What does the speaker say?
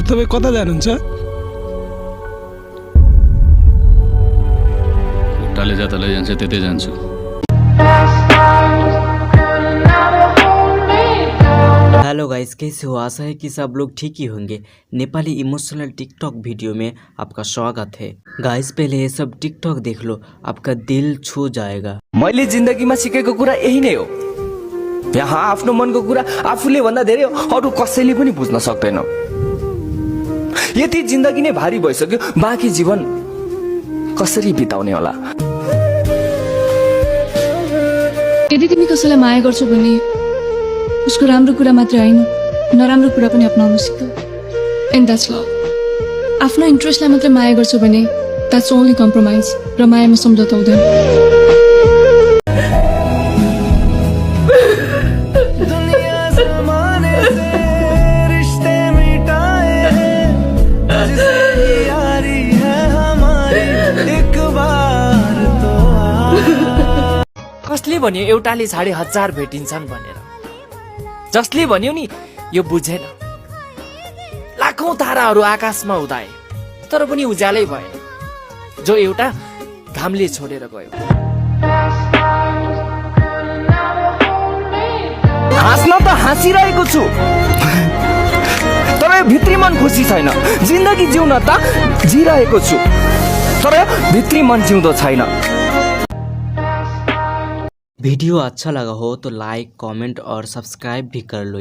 तपाईँ कता जानुहुन्छ? खुट्टाले जता लैजान्छ त्यतै जान्छु। हेलो गाइस, कैसे हो? आशा है कि सब लोग ठीक ही होंगे। नेपाली इमोशनल टिकटॉक वीडियो में आपका स्वागत है। गाइस पहले ये सब टिकटॉक देख लो, आपका दिल छू जाएगा। मैले जिन्दगीमा सिकेको कुरा यही नै हो। यहाँ आफ्नो मनको कुरा आफूले भन्दा धेरै अरू कसैले पनि बुझ्न सक्दैन। यति जिन्दगी नै भारी भइसक्यो, बाँकी जीवन कसरी बिताउने होला? यदि तिमी कसैलाई माया गर्छौ भने उसको राम्रो कुरा मात्र होइन, नराम्रो कुरा पनि अपनाउन सिक। And that's love. आफ्नो इन्ट्रेस्टलाई मात्र माया गर्छौ भने द्याट्स ओन्ली कम्प्रोमाइज, र मायामा सम्झौता हुँदैन। कसले भन्यो एउटाले 1000 भेटिन्छन् भनेर? जसले भन्यो नि यो बुझेन। लाखौं ताराहरू आकाशमा उदाए तर पनि उज्यालै भएन, जो एउटा घामले छोडेर गयो। हाँस्न त हाँसिरहेको छु, तर भित्री मन खुसी छैन। जिन्दगी जिउन त जिरहेको छु, तर भित्री मन जिउँदो छैन। वीडियो अच्छा लगा हो तो लाइक, कमेंट और सब्सक्राइब भी कर लो।